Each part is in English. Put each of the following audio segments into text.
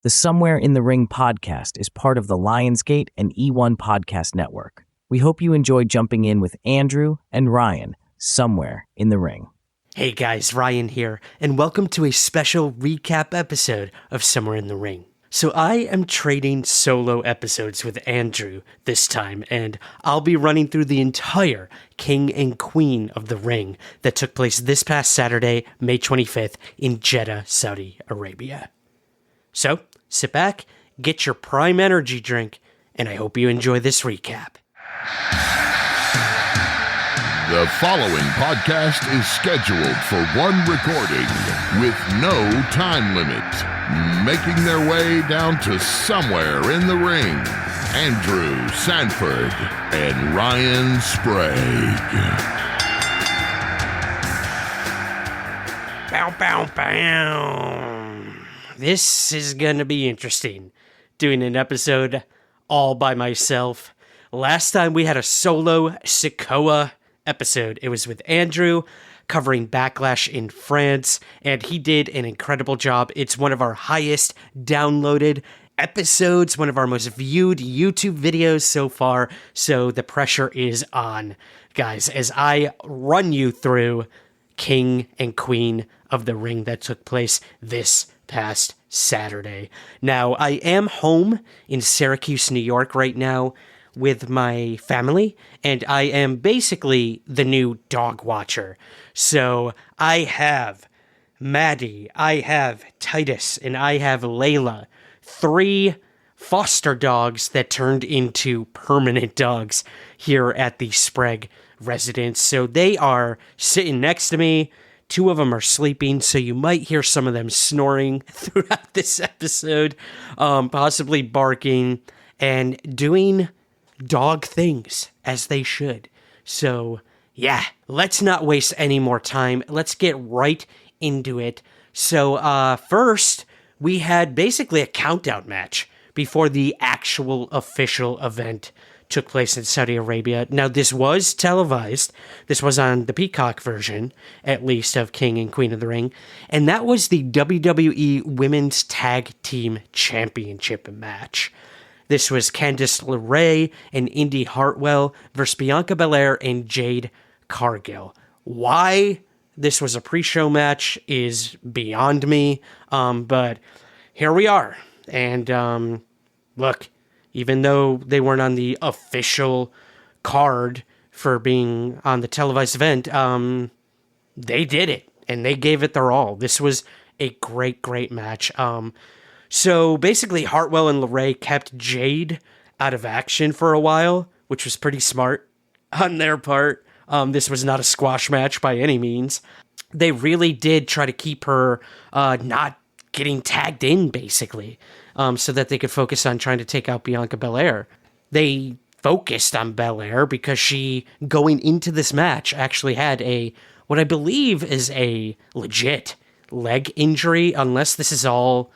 The Somewhere in the Ring podcast is part of the Lionsgate and eOne podcast network. We hope you enjoy jumping in with Andrew and Ryan somewhere in the ring. Hey guys, Ryan here, and welcome to a special recap episode of Somewhere in the Ring. So I am trading solo episodes with Andrew this time, and I'll be running through the entire King and Queen of the Ring that took place this past Saturday, May 25th in Jeddah, Saudi Arabia. So, sit back, get your prime energy drink, and I hope you enjoy this recap. The following podcast is scheduled for one recording with no time limit. Making their way down to Somewhere in the Ring, Andrew Sanford and Ryan Sprague. Bow, bow, bow. This is gonna be interesting, doing an episode all by myself. Last time we had a solo Sikoa episode. It was with Andrew, covering Backlash in France, and he did an incredible job. It's one of our highest downloaded episodes, one of our most viewed YouTube videos so far, so the pressure is on, guys, as I run you through King and Queen of the Ring that took place this past Saturday. Now, I am home in Syracuse, New York right now with my family, and I am basically the new dog watcher. So I have Maddie, I have Titus, and I have Layla, 3 foster dogs that turned into permanent dogs here at the Sprague residence. So they are sitting next to me. 2 of them are sleeping, so you might hear some of them snoring throughout this episode, possibly barking and doing dog things as they should. So yeah, let's not waste any more time. Let's get right into it. So first, we had basically a countdown match before the actual official event took place in Saudi Arabia. Now, this was televised. This was on the Peacock version, at least, of King and Queen of the Ring. And that was the WWE Women's Tag Team Championship match. This was Candice LeRae and Indy Hartwell versus Bianca Belair and Jade Cargill. Why this was a pre-show match is beyond me, but here we are. And look, even though they weren't on the official card for being on the televised event, they did it, and they gave it their all. This was a great, great match. So basically, Hartwell and LeRae kept Jade out of action for a while, which was pretty smart on their part. This was not a squash match by any means. They really did try to keep her not getting tagged in, basically, so that they could focus on trying to take out Bianca Belair. They focused on Belair because she, going into this match, actually had what I believe is a legit leg injury, unless this is all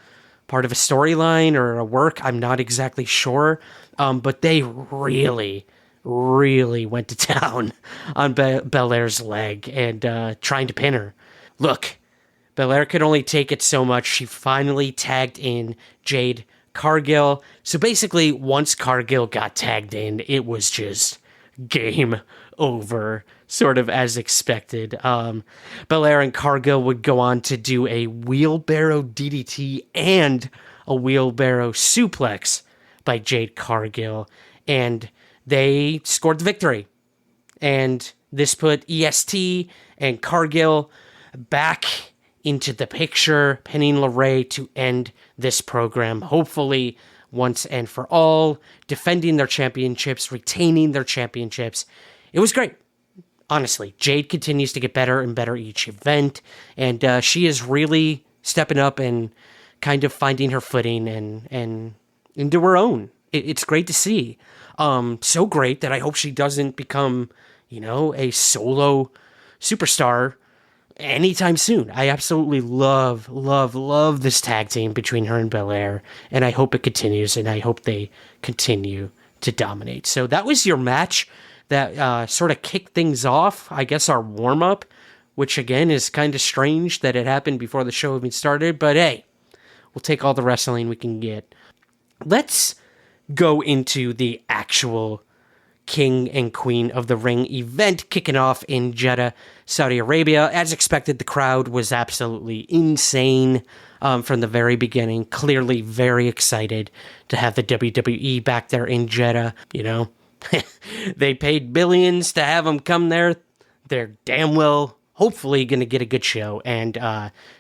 part of a storyline or a work. I'm not exactly sure, but they really went to town on Belair's leg and trying to pin her. Look, Belair could only take it so much. She finally tagged in Jade Cargill. So basically, once Cargill got tagged in, it was just game over, sort of as expected. Belair and Cargill would go on to do a wheelbarrow DDT and a wheelbarrow suplex by Jade Cargill, and they scored the victory. And this put EST and Cargill back into the picture, pinning LeRae to end this program, hopefully once and for all, defending their championships, retaining their championships. It was great. Honestly, Jade continues to get better and better each event, and she is really stepping up and kind of finding her footing and into her own. It's great to see. So great that I hope she doesn't become, a solo superstar anytime soon. I absolutely love this tag team between her and Belair, and I hope it continues, and I hope they continue to dominate. So that was your match that sort of kicked things off, I guess, our warm-up, which again is kind of strange that it happened before the show even started, but hey, We'll take all the wrestling we can get. Let's go into the actual King and Queen of the Ring event kicking off in Jeddah, Saudi Arabia. As expected, the crowd was absolutely insane from the very beginning. Clearly very excited to have the WWE back there in Jeddah. You know, they paid billions to have them come there. They're damn well, hopefully, going to get a good show. And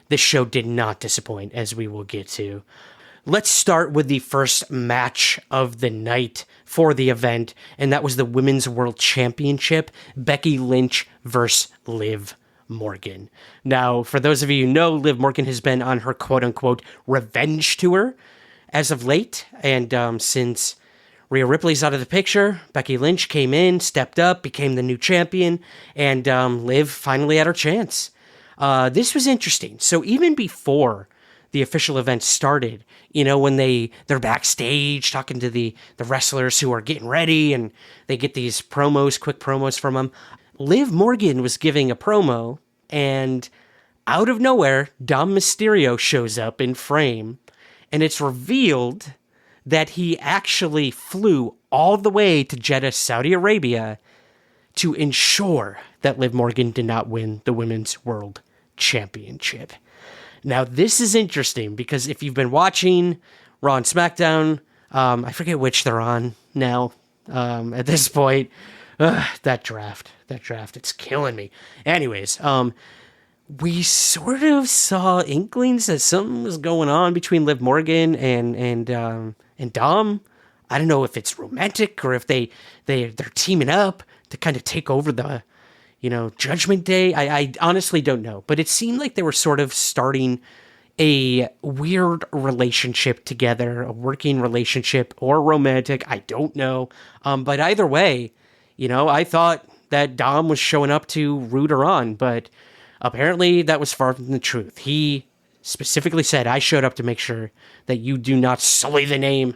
this show did not disappoint, as we will get to. Let's start with the first match of the night for the event, and that was the Women's World Championship, Becky Lynch versus Liv Morgan. Now, for those of you who know, Liv Morgan has been on her quote-unquote revenge tour as of late, and since Rhea Ripley's out of the picture, Becky Lynch came in, stepped up, became the new champion, and Liv finally had her chance. This was interesting. So even before the official event started, you know, when they're backstage talking to the wrestlers who are getting ready and they get these promos, quick promos from them, Liv Morgan was giving a promo, and out of nowhere, Dom Mysterio shows up in frame, and it's revealed that he actually flew all the way to Jeddah, Saudi Arabia to ensure that Liv Morgan did not win the Women's World Championship. Now, this is interesting because if you've been watching Raw and SmackDown, I forget which they're on now at this point. That draft, it's killing me. Anyways, we sort of saw inklings that something was going on between Liv Morgan and Dom. I don't know if it's romantic or if they're teaming up to kind of take over the, Judgment Day. I honestly don't know, but it seemed like they were sort of starting a weird relationship together, a working relationship or romantic. I don't know. But either way, I thought that Dom was showing up to root her on, but apparently that was far from the truth. He specifically said, I showed up to make sure that you do not sully the name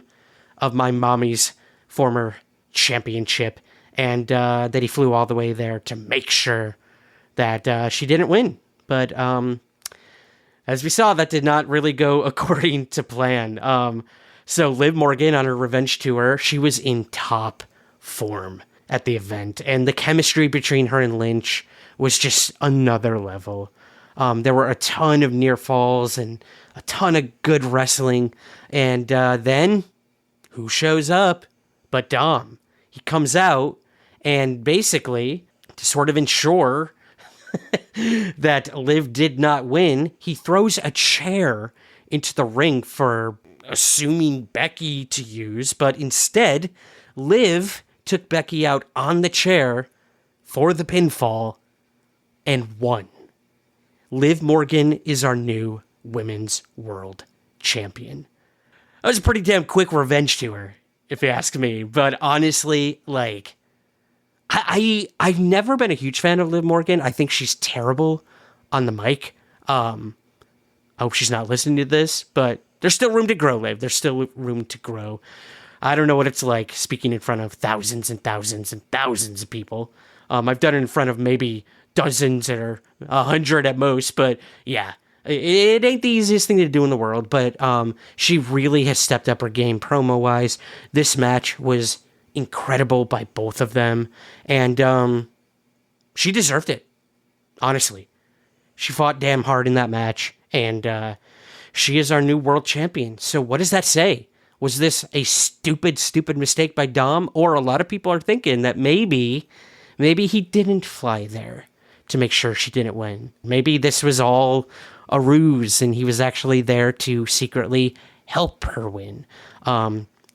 of my mommy's former championship, and that he flew all the way there to make sure that she didn't win. But as we saw, that did not really go according to plan. So Liv Morgan on her revenge tour, she was in top form at the event, and the chemistry between her and Lynch was just another level. There were a ton of near falls and a ton of good wrestling, and then who shows up but Dom? He comes out, and basically, to sort of ensure that Liv did not win, he throws a chair into the ring for assuming Becky to use, but instead, Liv took Becky out on the chair for the pinfall and won. Liv Morgan is our new Women's World Champion. That was a pretty damn quick revenge tour, if you ask me. But honestly, I've never been a huge fan of Liv Morgan. I think she's terrible on the mic. I hope she's not listening to this, but there's still room to grow, Liv. There's still room to grow. I don't know what it's like speaking in front of thousands and thousands and thousands of people. I've done it in front of maybe dozens or 100 at most, but yeah, it ain't the easiest thing to do in the world, but she really has stepped up her game promo-wise. This match was incredible by both of them, and she deserved it, honestly. She fought damn hard in that match, and she is our new world champion. So what does that say? Was this a stupid mistake by Dom? Or a lot of people are thinking that maybe he didn't fly there to make sure she didn't win. Maybe this was all a ruse and he was actually there to secretly help her win.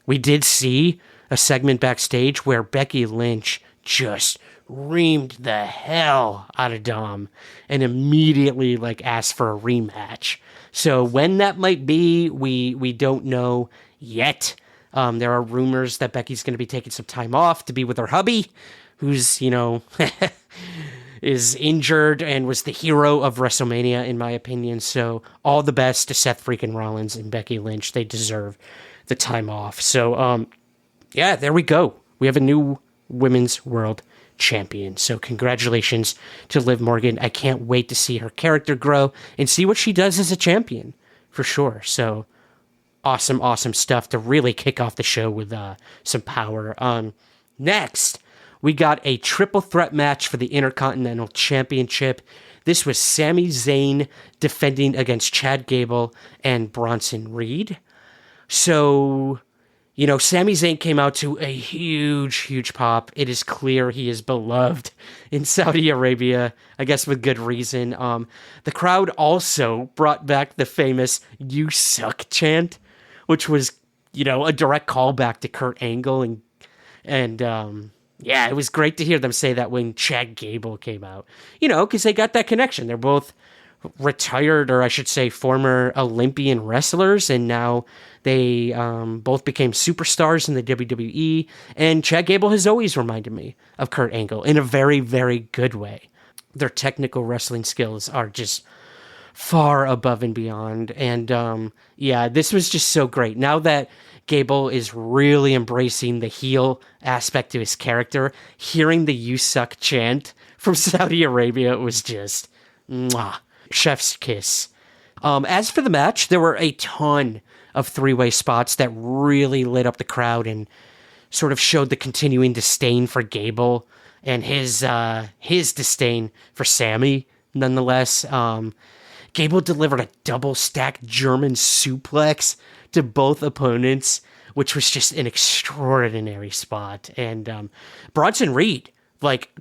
We did see a segment backstage where Becky Lynch just reamed the hell out of Dom and immediately asked for a rematch. So when that might be, we don't know yet. There are rumors that Becky's going to be taking some time off to be with her hubby, who's, is injured and was the hero of WrestleMania, in my opinion. So all the best to Seth freaking Rollins and Becky Lynch. They deserve the time off. So, yeah, there we go. We have a new Women's World Champion. So congratulations to Liv Morgan. I can't wait to see her character grow and see what she does as a champion, for sure. So awesome stuff to really kick off the show with some power. Next, we got a triple threat match for the Intercontinental Championship. This was Sami Zayn defending against Chad Gable and Bronson Reed. So, Sami Zayn came out to a huge pop. It is clear he is beloved in Saudi Arabia, I guess with good reason. The crowd also brought back the famous "You Suck" chant, which was, a direct callback to Kurt Angle. And it was great to hear them say that when Chad Gable came out, because they got that connection. They're both retired, or I should say former Olympian wrestlers, and now they both became superstars in the WWE. And Chad Gable has always reminded me of Kurt Angle in a very, very good way. Their technical wrestling skills are just far above and beyond. And this was just so great. Now that Gable is really embracing the heel aspect to his character, hearing the "You Suck" chant from Saudi Arabia was just mwah, chef's kiss. As for the match, there were a ton of three-way spots that really lit up the crowd and sort of showed the continuing disdain for Gable and his disdain for Sami, nonetheless. Gable delivered a double-stacked German suplex to both opponents, which was just an extraordinary spot. And Bronson Reed,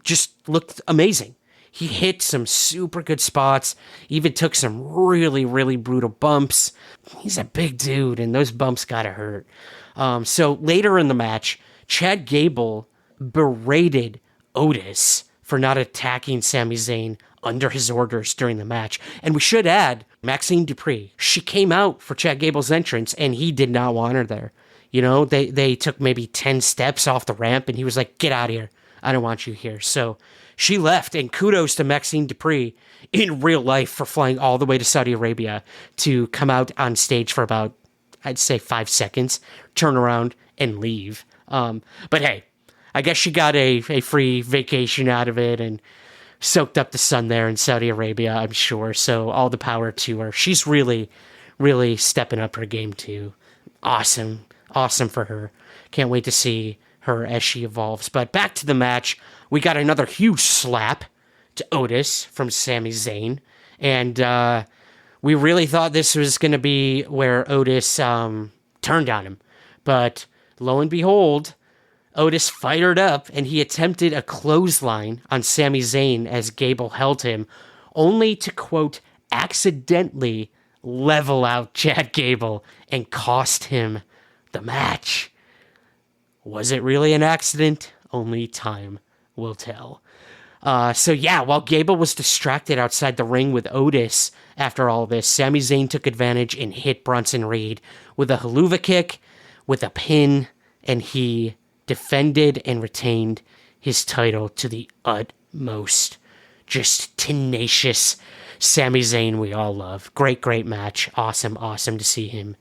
just looked amazing. He hit some super good spots, even took some really, really brutal bumps. He's a big dude, and those bumps gotta hurt. So later in the match, Chad Gable berated Otis for not attacking Sami Zayn under his orders during the match. And we should add, Maxine Dupree, she came out for Chad Gable's entrance, and he did not want her there. They took maybe 10 steps off the ramp, and he was like, "Get out of here. I don't want you here." So she left, and kudos to Maxine Dupree in real life for flying all the way to Saudi Arabia to come out on stage for about, I'd say, 5 seconds, turn around, and leave. But hey, I guess she got a free vacation out of it and soaked up the sun there in Saudi Arabia, I'm sure. So all the power to her. She's really, really stepping up her game too. Awesome for her. Can't wait to see her as she evolves. But back to the match, we got another huge slap to Otis from Sami Zayn. And we really thought this was going to be where Otis turned on him. But lo and behold, Otis fired up, and he attempted a clothesline on Sami Zayn as Gable held him, only to, quote, accidentally level out Chad Gable and cost him the match. Was it really an accident? Only time will tell. While Gable was distracted outside the ring with Otis after all this, Sami Zayn took advantage and hit Bronson Reed with a haluva kick, with a pin, and he defended and retained his title to the utmost. Just tenacious Sami Zayn we all love. Great match. Awesome to see him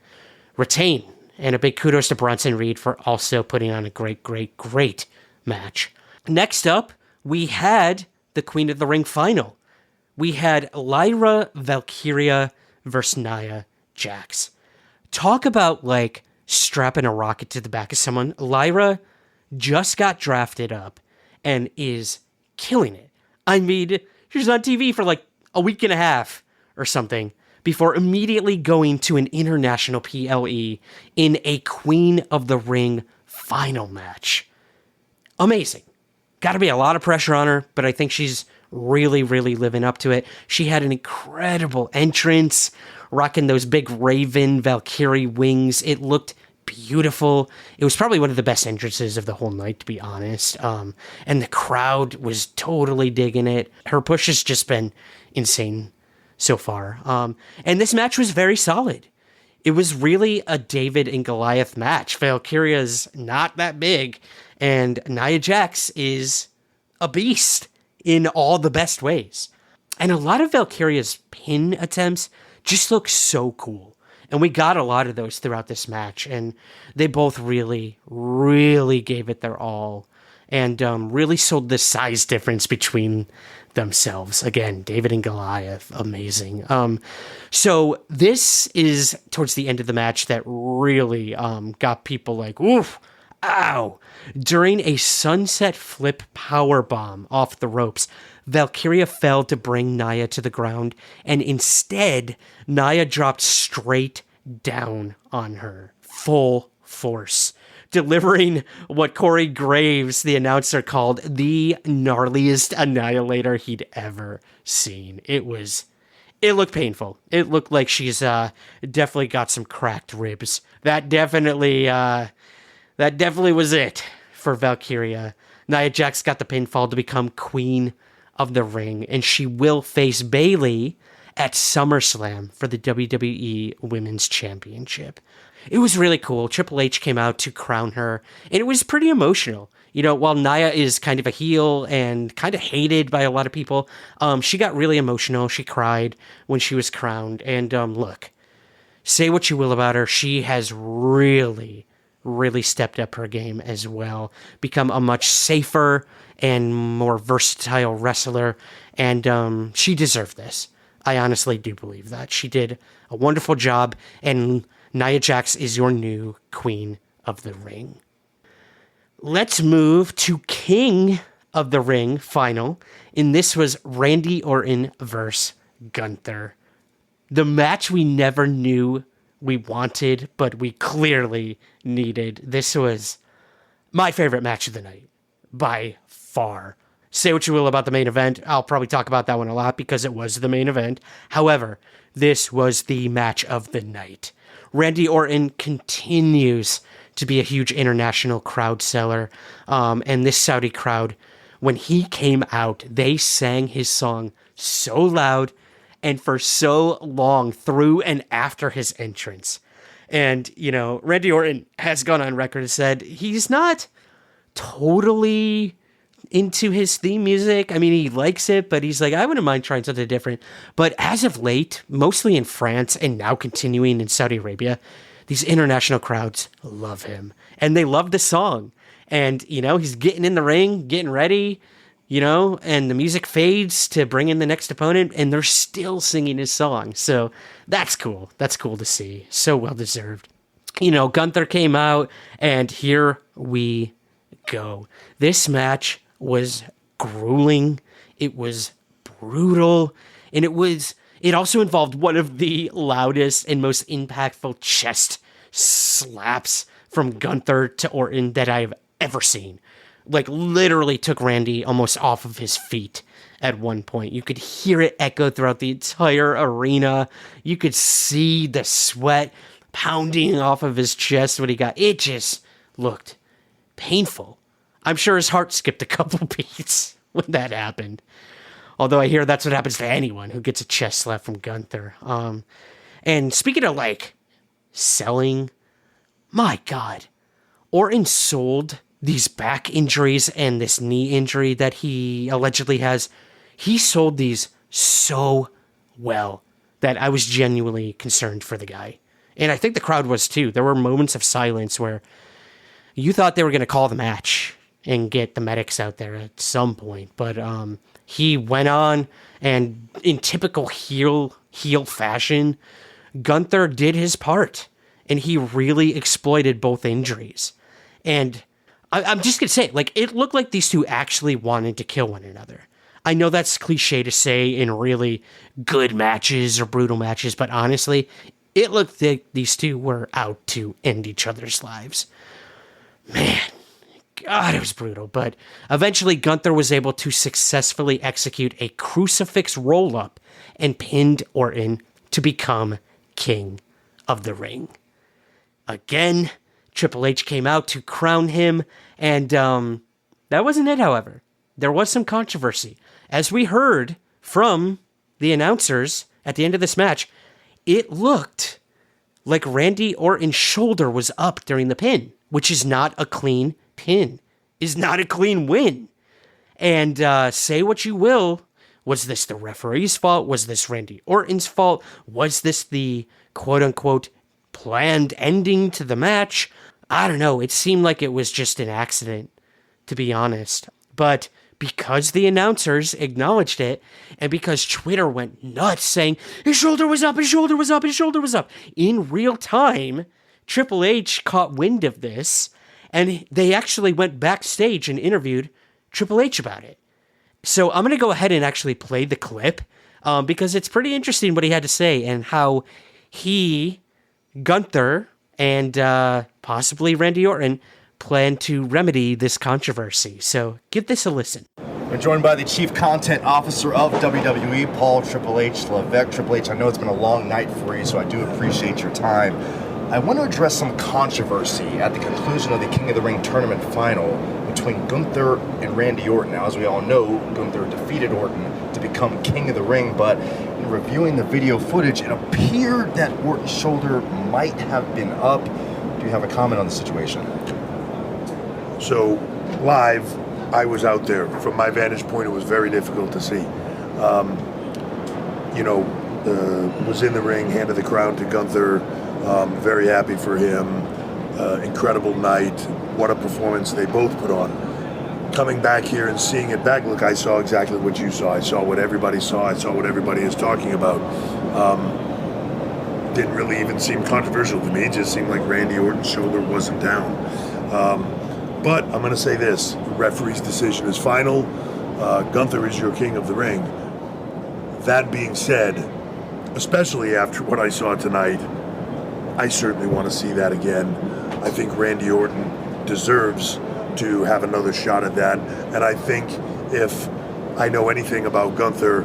retain. And a big kudos to Bronson Reed for also putting on a great match. Next up, we had the Queen of the Ring final. We had Lyra Valkyria versus Nia Jax. Talk about, strapping a rocket to the back of someone. Lyra just got drafted up and is killing it. I mean, she was on TV for a week and a half or something before immediately going to an international PLE in a Queen of the Ring final match. Amazing. Got to be a lot of pressure on her, but I think she's really living up to it. She had an incredible entrance, rocking those big Raven Valkyrie wings. It looked beautiful. It was probably one of the best entrances of the whole night, to be honest. And the crowd was totally digging it. Her push has just been insane so far. And this match was very solid. It was really a David and Goliath match. Valkyria's not that big, and Nia Jax is a beast in all the best ways. And a lot of Valkyria's pin attempts just look so cool. And we got a lot of those throughout this match, and they both really gave it their all. and really sold the size difference between themselves. Again, David and Goliath, amazing. So this is towards the end of the match that really got people like, oof, ow. During a sunset flip powerbomb off the ropes, Valkyria fell to bring Nia to the ground, and instead, Nia dropped straight down on her, full force, delivering what Corey Graves, the announcer, called the gnarliest annihilator he'd ever seen. It looked painful. It looked like she's definitely got some cracked ribs. That definitely was it for Valkyria. Nia Jax got the pinfall to become queen of the ring, and she will face Bayley at SummerSlam for the WWE Women's Championship. It was really cool. Triple H came out to crown her, and it was pretty emotional. You know, while Nia is kind of a heel and kind of hated by a lot of people, she got really emotional. She cried when she was crowned. And look, say what you will about her, she has really stepped up her game as well, become a much safer and more versatile wrestler, and she deserved this. I honestly do believe that. She did a wonderful job, and Nia Jax is your new queen of the ring. Let's move to King of the Ring final, and this was Randy Orton versus Gunther. The match we never knew we wanted, but we clearly needed. This was my favorite match of the night, by far. Say what you will about the main event. I'll probably talk about that one a lot because it was the main event. However, this was the match of the night. Randy Orton continues to be a huge international crowd seller. And this Saudi crowd, when he came out, they sang his song so loud and for so long through and after his entrance. And, you know, Randy Orton has gone on record and said he's not totally into his theme music. I mean, he likes it, but he's like, I wouldn't mind trying something different. But as of late, mostly in France and now continuing in Saudi Arabia, these international crowds love him and they love the song. And, you know, he's getting in the ring, getting ready, you know, and the music fades to bring in the next opponent and they're still singing his song. So that's cool. That's cool to see. So well deserved. You know, Gunther came out and here we go. This match was grueling. It was brutal. And it also involved one of the loudest and most impactful chest slaps from Gunther to Orton that I've ever seen. Like, literally took Randy almost off of his feet at one point. You could hear it echo throughout the entire arena. You could see the sweat pounding off of his chest when he got... It just looked painful. I'm sure his heart skipped a couple beats when that happened. Although I hear that's what happens to anyone who gets a chest slap from Gunther. And speaking of, like, selling, my God, Orton sold these back injuries and this knee injury that he allegedly has. He sold these so well that I was genuinely concerned for the guy. And I think the crowd was too. There were moments of silence where you thought they were going to call the match and get the medics out there at some point. But he went on, and in typical heel fashion, Gunther did his part, and he really exploited both injuries. And I'm just going to say, like, it looked like these two actually wanted to kill one another. I know that's cliche to say in really good matches or brutal matches, but honestly, it looked like these two were out to end each other's lives. Man, God, it was brutal. But eventually, Gunther was able to successfully execute a crucifix roll-up and pinned Orton to become king of the ring. Again, Triple H came out to crown him, and that wasn't it, however. There was some controversy. As we heard from the announcers at the end of this match, it looked like Randy Orton's shoulder was up during the pin, which is not a clean pin, is not a clean win. And say what you will, was this the referee's fault? Was this Randy Orton's fault? Was this the quote-unquote planned ending to the match? I don't know. It seemed like it was just an accident, to be honest. But because the announcers acknowledged it, and because Twitter went nuts saying, his shoulder was up, his shoulder was up, his shoulder was up, in real time, Triple H caught wind of this, and they actually went backstage and interviewed Triple H about it. So I'm going to go ahead and actually play the clip, because it's pretty interesting what he had to say and how he, Gunther, and possibly Randy Orton plan to remedy this controversy. So give this a listen. We're joined by the Chief Content Officer of WWE, Paul Triple H Levesque. Triple H, I know it's been a long night for you, so I do appreciate your time. I want to address some controversy at the conclusion of the King of the Ring tournament final between Gunther and Randy Orton. Now, as we all know, Gunther defeated Orton to become King of the Ring, but in reviewing the video footage, it appeared that Orton's shoulder might have been up. Do you have a comment on the situation? So, live, I was out there. From my vantage point, it was very difficult to see. Was in the ring, handed the crown to Gunther. Very happy for him. Incredible night. What a performance they both put on. Coming back here and seeing it back, look, I saw exactly what you saw. I saw what everybody saw. I saw what everybody is talking about. Didn't really even seem controversial to me. It just seemed like Randy Orton's shoulder wasn't down. But I'm going to say this. The referee's decision is final. Gunther is your King of the Ring. That being said, especially after what I saw tonight, I certainly want to see that again. I think Randy Orton deserves to have another shot at that. And I think if I know anything about Gunther,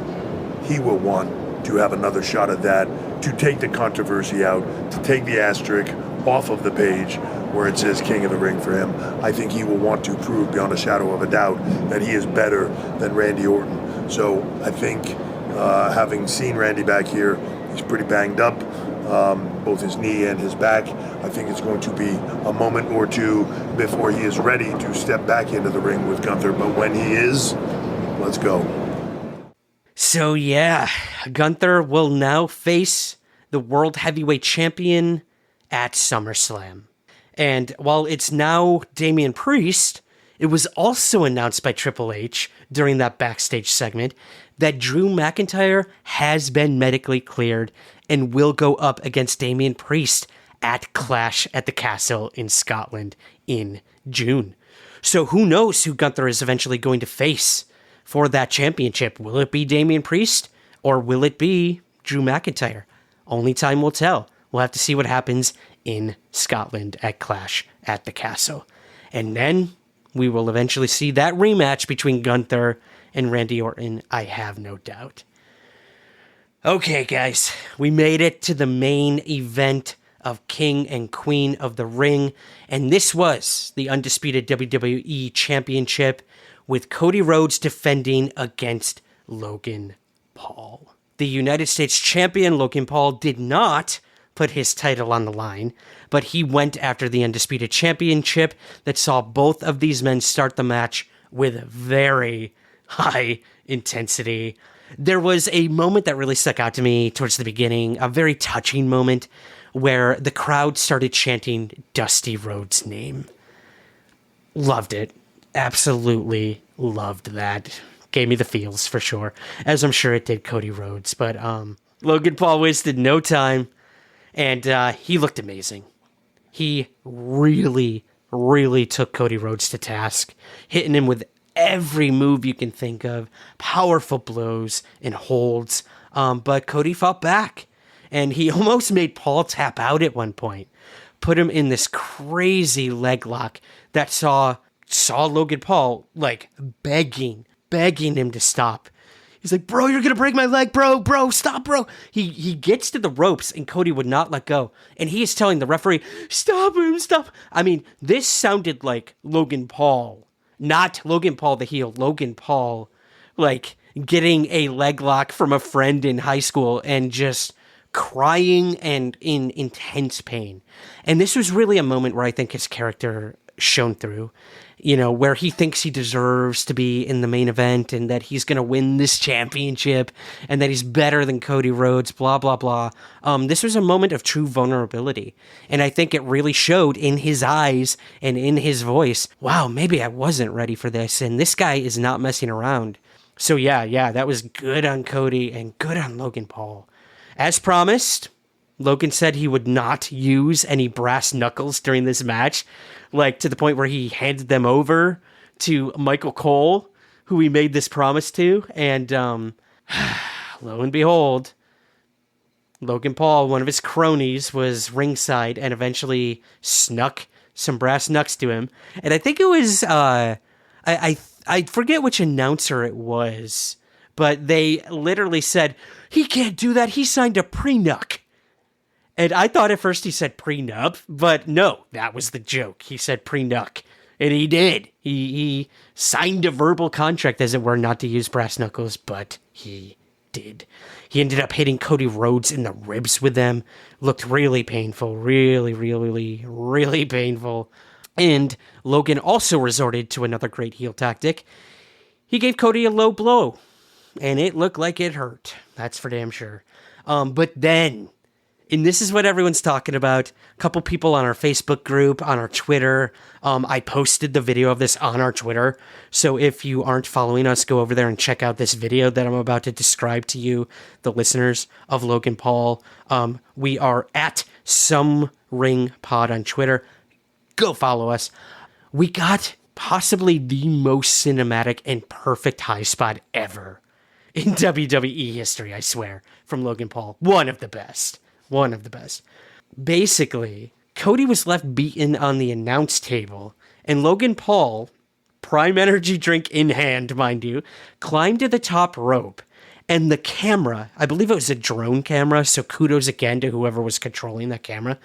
he will want to have another shot at that, to take the controversy out, to take the asterisk off of the page where it says King of the Ring for him. I think he will want to prove beyond a shadow of a doubt that he is better than Randy Orton. So I think having seen Randy back here, he's pretty banged up, both his knee and his back. I think it's going to be a moment or two before he is ready to step back into the ring with Gunther. But when he is, let's go. So yeah, Gunther will now face the World Heavyweight Champion at SummerSlam. And while it's now Damian Priest, it was also announced by Triple H during that backstage segment that Drew McIntyre has been medically cleared and will go up against Damian Priest at Clash at the Castle in Scotland in June. So who knows who Gunther is eventually going to face for that championship? Will it be Damian Priest or will it be Drew McIntyre? Only time will tell. We'll have to see what happens in Scotland at Clash at the Castle. And then we will eventually see that rematch between Gunther and Randy Orton, I have no doubt. Okay, guys, we made it to the main event of King and Queen of the Ring, and this was the Undisputed WWE Championship with Cody Rhodes defending against Logan Paul. The United States champion, Logan Paul, did not put his title on the line, but he went after the Undisputed Championship that saw both of these men start the match with very high intensity. There was a moment that really stuck out to me towards the beginning, a very touching moment where the crowd started chanting Dusty Rhodes' name. Loved it. Absolutely loved that. Gave me the feels for sure, as I'm sure it did Cody Rhodes. But Logan Paul wasted no time, and he looked amazing. He really, really took Cody Rhodes to task, hitting him with every move you can think of, powerful blows and holds. But Cody fought back, and he almost made Paul tap out at one point. Put him in this crazy leg lock that saw Logan Paul like begging him to stop. He's like, bro, you're going to break my leg, bro, stop, bro. He gets to the ropes and Cody would not let go. And he is telling the referee, stop him, stop. I mean, this sounded like Logan Paul, not Logan Paul the heel, Logan Paul, like getting a leg lock from a friend in high school and just crying and in intense pain. And this was really a moment where I think his character shown through, where he thinks he deserves to be in the main event and that he's going to win this championship and that he's better than Cody Rhodes, blah, blah, blah. This was a moment of true vulnerability. And I think it really showed in his eyes and in his voice, wow, maybe I wasn't ready for this. And this guy is not messing around. So yeah, that was good on Cody and good on Logan Paul. As promised, Logan said he would not use any brass knuckles during this match, like to the point where he handed them over to Michael Cole, who he made this promise to. And lo and behold, Logan Paul, one of his cronies, was ringside and eventually snuck some brass knucks to him. And I think it was, I forget which announcer it was, but they literally said, he can't do that. He signed a pre-knuck. And I thought at first he said prenup, but no, that was the joke. He said pre-knuck, and he did. He signed a verbal contract, as it were, not to use brass knuckles, but he did. He ended up hitting Cody Rhodes in the ribs with them. Looked really painful, really, really, really painful. And Logan also resorted to another great heel tactic. He gave Cody a low blow, and it looked like it hurt. That's for damn sure. But then, and this is what everyone's talking about, a couple people on our Facebook group, on our Twitter, I posted the video of this on our Twitter, so if you aren't following us, go over there and check out this video that I'm about to describe to you, the listeners of Logan Paul. We are at Some Ring Pod on Twitter. Go follow us. We got possibly the most cinematic and perfect high spot ever in WWE history, I swear, from Logan Paul. One of the best. Basically, Cody was left beaten on the announce table, and Logan Paul, prime energy drink in hand, mind you, climbed to the top rope, and the camera, I believe it was a drone camera, so kudos again to whoever was controlling that camera,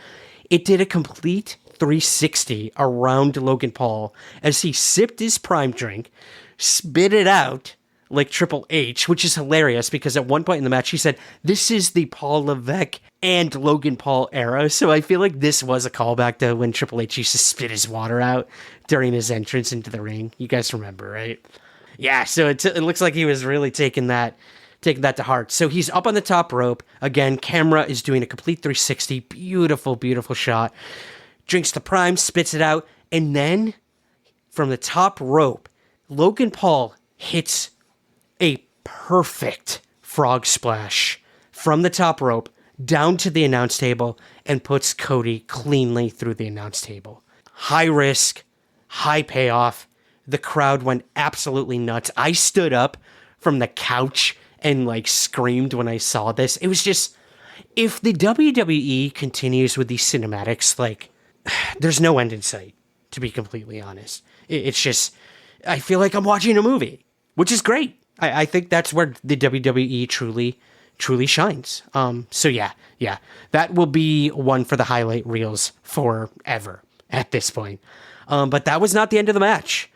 it did a complete 360 around Logan Paul as he sipped his prime drink, spit it out like Triple H, which is hilarious because at one point in the match he said, this is the Paul Levesque and Logan Paul era. So I feel like this was a callback to when Triple H used to spit his water out during his entrance into the ring. You guys remember, right? Yeah, so it looks like he was really taking that to heart. So he's up on the top rope. Again, camera is doing a complete 360. Beautiful, beautiful shot. Drinks the prime, spits it out, and then from the top rope, Logan Paul hits a perfect frog splash from the top rope down to the announce table and puts Cody cleanly through the announce table. High risk, high payoff. The crowd went absolutely nuts. I stood up from the couch and screamed when I saw this. It was just, if the WWE continues with these cinematics, there's no end in sight, to be completely honest. It's just, I feel like I'm watching a movie, which is great. I think that's where the WWE truly shines. So yeah, that will be one for the highlight reels forever at this point. But that was not the end of the match.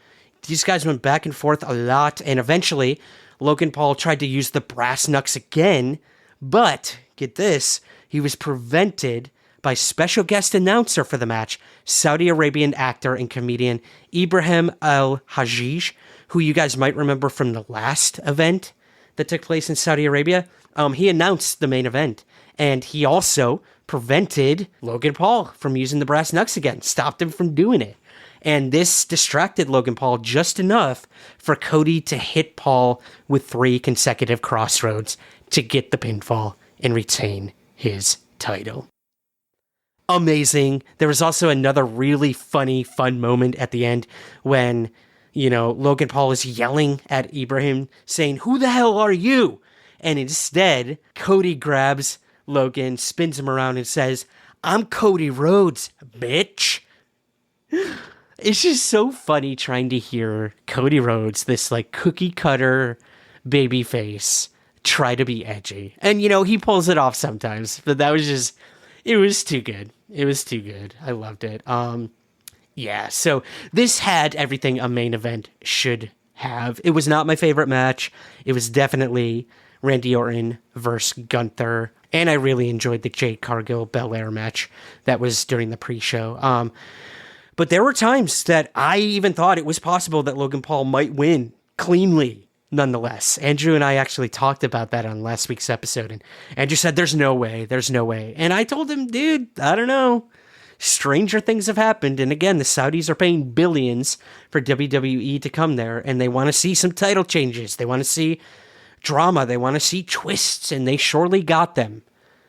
These guys went back and forth a lot, and eventually Logan Paul tried to use the brass knucks again, but get this, he was prevented by special guest announcer for the match, Saudi Arabian actor and comedian Ibrahim Al-Hajij, who you guys might remember from the last event that took place in Saudi Arabia. He announced the main event, and he also prevented Logan Paul from using the brass knucks again, stopped him from doing it. And this distracted Logan Paul just enough for Cody to hit Paul with 3 consecutive crossroads to get the pinfall and retain his title. Amazing. There was also another really fun moment at the end when, Logan Paul is yelling at Ibrahim saying, "Who the hell are you?" And instead, Cody grabs Logan, spins him around and says, "I'm Cody Rhodes, bitch." It's just so funny trying to hear Cody Rhodes, this cookie cutter baby face, try to be edgy. And, he pulls it off sometimes, but that was just, it was too good. It was too good. I loved it. Yeah, so this had everything a main event should have. It was not my favorite match. It was definitely Randy Orton versus Gunther. And I really enjoyed the Jade Cargill Belair match that was during the pre-show. But there were times that I even thought it was possible that Logan Paul might win cleanly, nonetheless. Andrew and I actually talked about that on last week's episode, and Andrew said, there's no way. And I told him, dude, I don't know. Stranger things have happened, and again, the Saudis are paying billions for WWE to come there, and they want to see some title changes. They want to see drama. They want to see twists, and they surely got them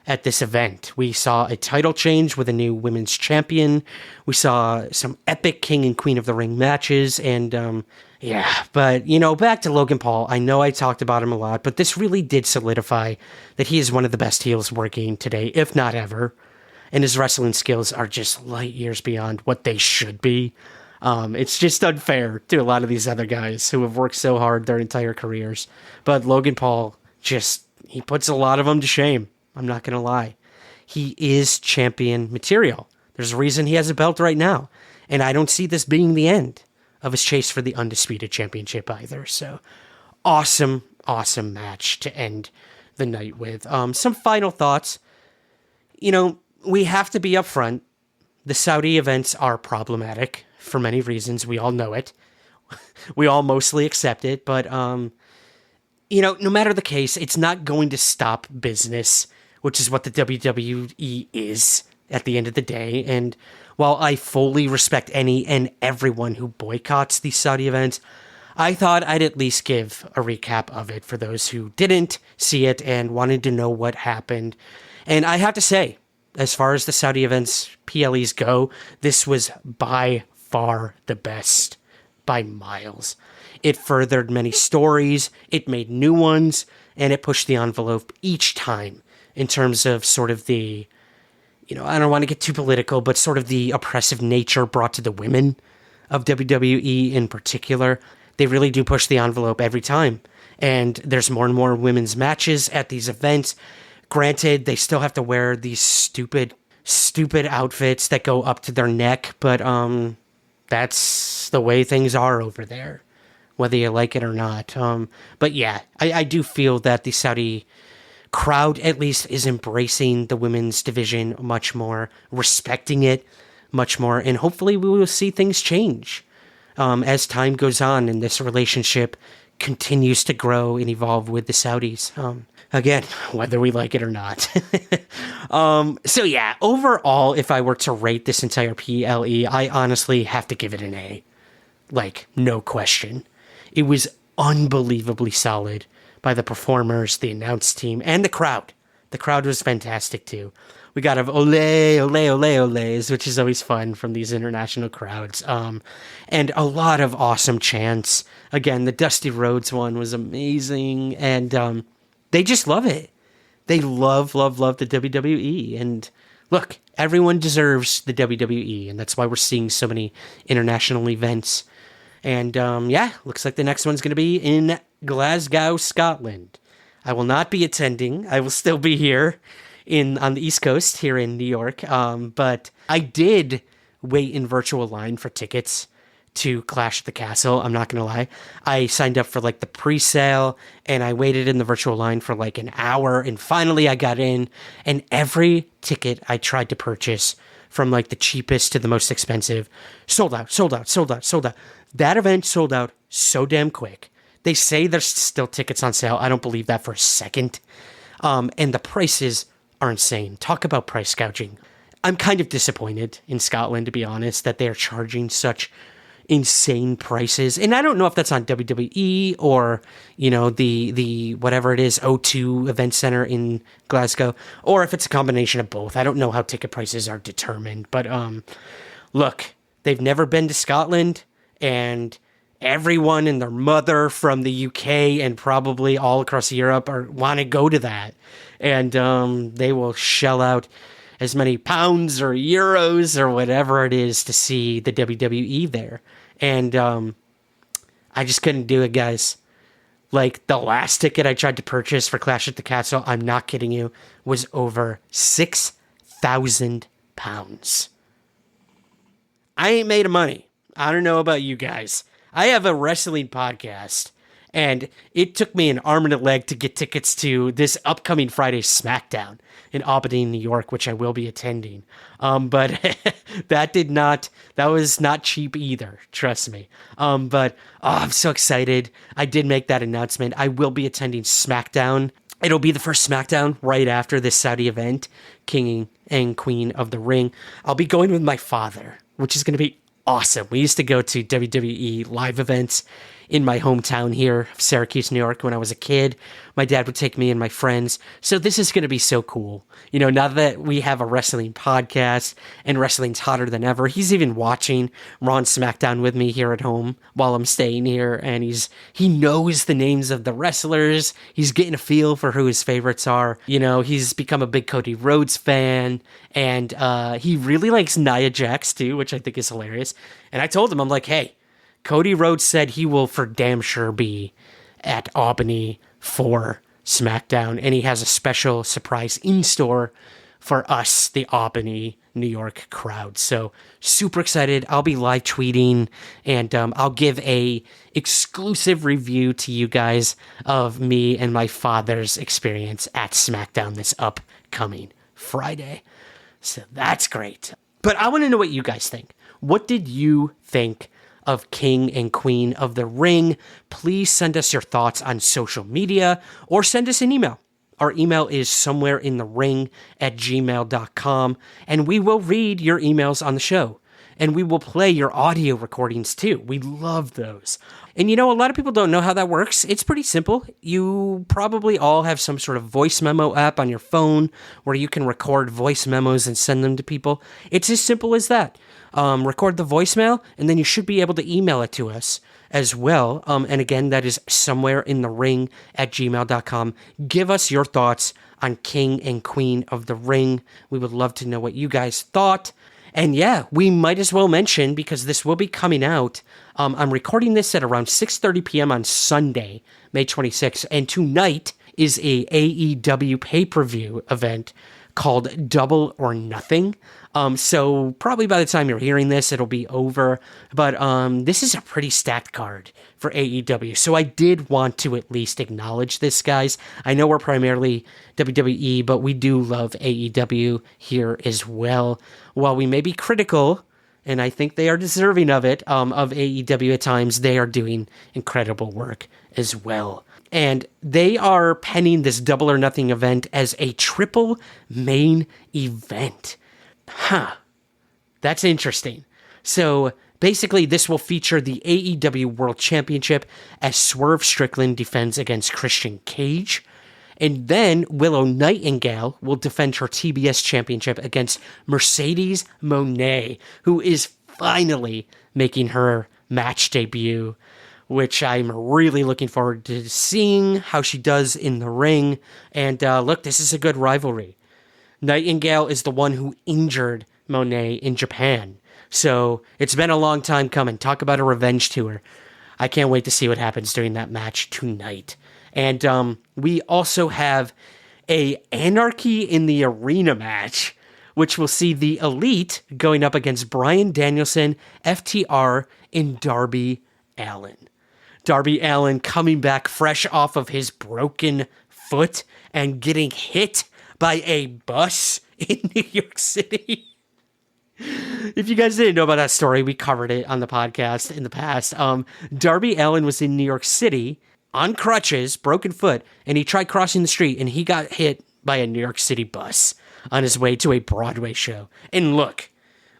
at this event. We saw a title change with a new women's champion. We saw some epic King and Queen of the Ring matches, and but, back to Logan Paul. I know I talked about him a lot, but this really did solidify that he is one of the best heels working today, if not ever. And his wrestling skills are just light years beyond what they should be. It's just unfair to a lot of these other guys who have worked so hard their entire careers. But Logan Paul he puts a lot of them to shame. I'm not going to lie. He is champion material. There's a reason he has a belt right now. And I don't see this being the end of his chase for the Undisputed Championship either. So awesome match to end the night with. Some final thoughts. We have to be upfront. The Saudi events are problematic for many reasons. We all know it. We all mostly accept it. But, no matter the case, it's not going to stop business, which is what the WWE is at the end of the day. And while I fully respect any and everyone who boycotts these Saudi events, I thought I'd at least give a recap of it for those who didn't see it and wanted to know what happened. And I have to say, as far as the Saudi events PLEs go, this was by far the best, by miles. It furthered many stories, it made new ones, and it pushed the envelope each time in terms of sort of the, I don't want to get too political, but sort of the oppressive nature brought to the women of WWE in particular. They really do push the envelope every time. And there's more and more women's matches at these events. Granted, they still have to wear these stupid outfits that go up to their neck, but that's the way things are over there, whether you like it or not. But yeah, I do feel that the Saudi crowd at least is embracing the women's division much more, respecting it much more, and hopefully we will see things change as time goes on and this relationship continues to grow and evolve with the Saudis. Again, whether we like it or not. So yeah, overall, if I were to rate this entire PLE, I honestly have to give it an A. No question. It was unbelievably solid by the performers, the announce team, and the crowd. The crowd was fantastic too. We got ole, ole, ole, oles, which is always fun from these international crowds. And a lot of awesome chants. Again, the Dusty Rhodes one was amazing. And they just love it. They love the WWE. And look, everyone deserves the WWE. And that's why we're seeing so many international events. And looks like the next one's going to be in Glasgow, Scotland. I will not be attending. I will still be here on the East Coast here in New York. But I did wait in virtual line for tickets to Clash at the Castle. I'm not going to lie. I signed up for the pre-sale and I waited in the virtual line for an hour, and finally I got in, and every ticket I tried to purchase from the cheapest to the most expensive sold out. That event sold out so damn quick. They say there's still tickets on sale. I don't believe that for a second. And the prices are insane. Talk about price gouging. I'm kind of disappointed in Scotland, to be honest, that they're charging such insane prices. And I don't know if that's on WWE or, the whatever it is, O2 Event Center in Glasgow, or if it's a combination of both. I don't know how ticket prices are determined. But look, they've never been to Scotland, and everyone and their mother from the UK and probably all across Europe want to go to that. And they will shell out as many pounds or euros or whatever it is to see the WWE there. And I just couldn't do it, guys. The last ticket I tried to purchase for Clash at the Castle, I'm not kidding you, was over £6,000. I ain't made of money. I don't know about you guys. I have a wrestling podcast, And it took me an arm and a leg to get tickets to this upcoming Friday SmackDown in Albany, New York, which I will be attending. But that was not cheap either, trust me. I'm so excited. I did make that announcement. I will be attending SmackDown. It'll be the first SmackDown right after this Saudi event, King and Queen of the Ring. I'll be going with my father, which is going to be awesome. We used to go to WWE live events in my hometown here of Syracuse, New York, when I was a kid. My dad would take me and my friends. So this is going to be so cool. You know, now that we have a wrestling podcast and wrestling's hotter than ever, he's even watching Raw and SmackDown with me here at home while I'm staying here. And he knows the names of the wrestlers. He's getting a feel for who his favorites are. You know, he's become a big Cody Rhodes fan. And he really likes Nia Jax too, which I think is hilarious. And I told him, I'm like, hey, Cody Rhodes said he will for damn sure be at Albany for SmackDown, and he has a special surprise in store for us, the Albany, New York crowd. So super excited. I'll be live tweeting, and I'll give a exclusive review to you guys of me and my father's experience at SmackDown this upcoming Friday. So that's great. But I want to know what you guys think. What did you think of King and Queen of the Ring? Please send us your thoughts on social media or send us an email. Our email is somewhereinthering@gmail.com, and we will read your emails on the show. And we will play your audio recordings too. We love those. And you know, a lot of people don't know how that works. It's pretty simple. You probably all have some sort of voice memo app on your phone where you can record voice memos and send them to people. It's as simple as that. Record the voicemail, and then you should be able to email it to us as well. And again, that is somewhereinthering@gmail.com. Give us your thoughts on King and Queen of the Ring. We would love to know what you guys thought. And yeah, we might as well mention, because this will be coming out, I'm recording this at around 6:30 p.m. on Sunday, May 26th, and tonight is a AEW pay-per-view event called Double or Nothing. So probably by the time you're hearing this, it'll be over. But this is a pretty stacked card for AEW. So I did want to at least acknowledge this, guys. I know we're primarily WWE, but we do love AEW here as well. While we may be critical, and I think they are deserving of it, of AEW at times, they are doing incredible work as well. And they are penning this Double or Nothing event as a triple main event. That's interesting. So basically, this will feature the AEW World Championship as Swerve Strickland defends against Christian Cage. And then Willow Nightingale will defend her TBS Championship against Mercedes Moné, who is finally making her match debut, which I'm really looking forward to seeing how she does in the ring. And look, this is a good rivalry. Nightingale is the one who injured Moné in Japan. So it's been a long time coming. Talk about a revenge tour. I can't wait to see what happens during that match tonight. And we also have a Anarchy in the Arena match, which will see the Elite going up against Bryan Danielson, FTR, and Darby Allin. Darby Allin coming back fresh off of his broken foot and getting hit by a bus in New York City. If you guys didn't know about that story, we covered it on the podcast in the past. Darby Allin was in New York City on crutches, broken foot, and he tried crossing the street, and he got hit by a New York City bus on his way to a Broadway show. And look,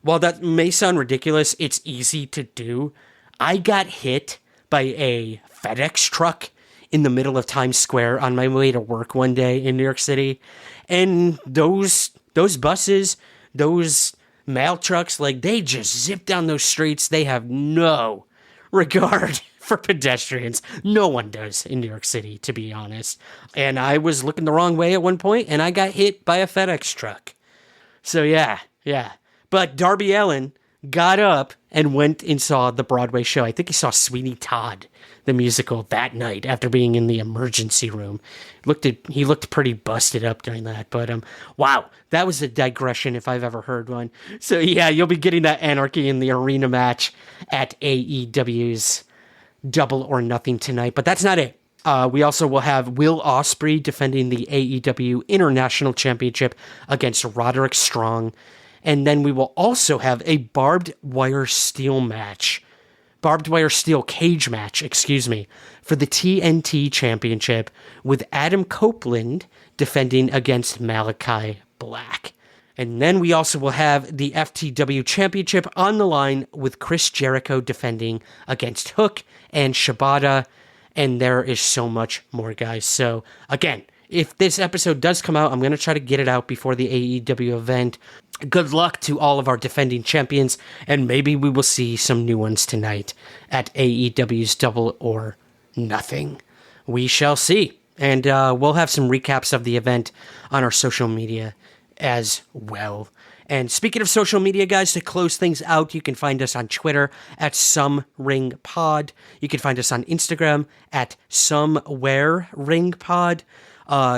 while that may sound ridiculous, it's easy to do. I got hit by a FedEx truck in the middle of Times Square on my way to work one day in New York City. And those buses, those mail trucks, like, they just zip down those streets. They have no regard for pedestrians. No one does in New York City, to be honest. And I was looking the wrong way at one point, and I got hit by a FedEx truck. So yeah. But Darby Allin got up and went and saw the Broadway show. I think he saw Sweeney Todd, the musical, that night after being in the emergency room. He looked pretty busted up during that. But wow, that was a digression if I've ever heard one. So yeah, you'll be getting that Anarchy in the Arena match at AEW's Double or Nothing tonight, but that's not it. We also will have Will Ospreay defending the AEW International Championship against Roderick Strong. And then we will also have a barbed wire steel cage match, for the TNT Championship with Adam Copeland defending against Malachi Black. And then we also will have the FTW Championship on the line with Chris Jericho defending against Hook and Shibata. And there is so much more, guys. So, again, if this episode does come out, I'm going to try to get it out before the AEW event. Good luck to all of our defending champions, and maybe we will see some new ones tonight at AEW's Double or Nothing. We shall see. And we'll have some recaps of the event on our social media as well. And speaking of social media, guys, to close things out, you can find us on Twitter at SomeRingPod. You can find us on Instagram at SomewhereRingPod.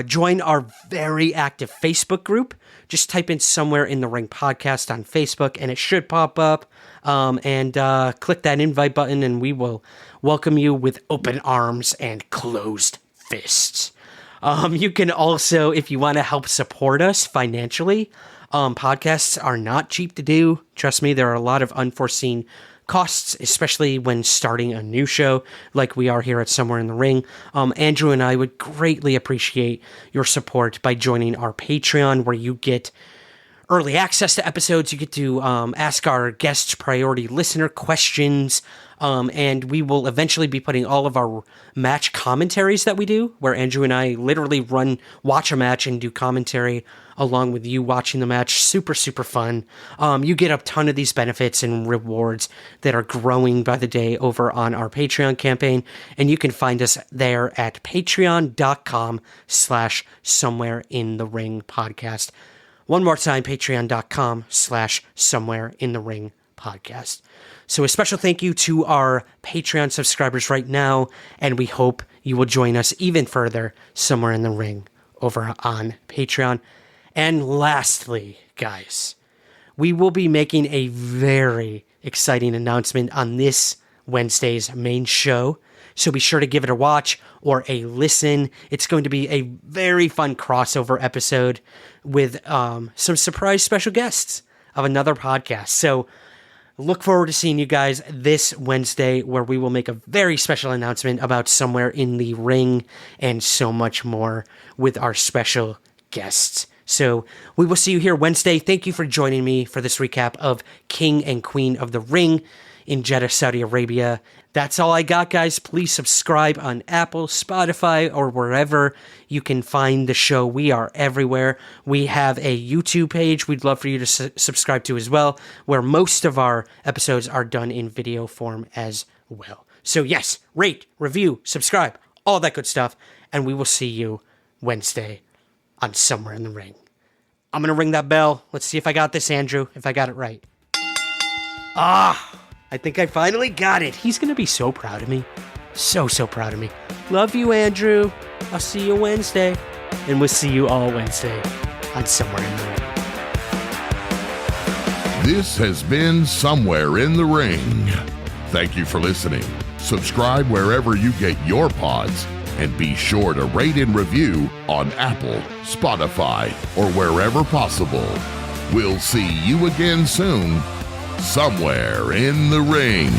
Join our very active Facebook group. Just type in Somewhere in the Ring Podcast on Facebook, and it should pop up. And click that invite button, and we will welcome you with open arms and closed fists. You can also, if you want to help support us financially, podcasts are not cheap to do. Trust me, there are a lot of unforeseen costs, especially when starting a new show like we are here at Somewhere in the Ring. Andrew and I would greatly appreciate your support by joining our Patreon, where you get early access to episodes. You get to ask our guests priority listener questions. And we will eventually be putting all of our match commentaries that we do, where Andrew and I literally watch a match and do commentary along with you watching the match. Super, super fun. You get a ton of these benefits and rewards that are growing by the day over on our Patreon campaign. And you can find us there at patreon.com/somewhereintheringpodcast. One more time, patreon.com/somewhereintheringpodcast. So a special thank you to our Patreon subscribers right now, and we hope you will join us even further somewhere in the ring over on Patreon. And lastly, guys, we will be making a very exciting announcement on this Wednesday's main show, so be sure to give it a watch or a listen. It's going to be a very fun crossover episode with some surprise special guests of another podcast. So look forward to seeing you guys this Wednesday, where we will make a very special announcement about Somewhere in the Ring and so much more with our special guests. So we will see you here Wednesday. Thank you for joining me for this recap of King and Queen of the Ring in Jeddah, Saudi Arabia. That's all I got, guys. Please subscribe on Apple, Spotify, or wherever you can find the show. We are everywhere. We have a YouTube page we'd love for you to subscribe to as well, where most of our episodes are done in video form as well. So yes, rate, review, subscribe, all that good stuff, and we will see you Wednesday on Somewhere in the Ring. I'm going to ring that bell. Let's see if I got this, Andrew, if I got it right. I think I finally got it. He's going to be so proud of me. So proud of me. Love you, Andrew. I'll see you Wednesday. And we'll see you all Wednesday on Somewhere in the Ring. This has been Somewhere in the Ring. Thank you for listening. Subscribe wherever you get your pods, and be sure to rate and review on Apple, Spotify, or wherever possible. We'll see you again soon, Somewhere in the Ring.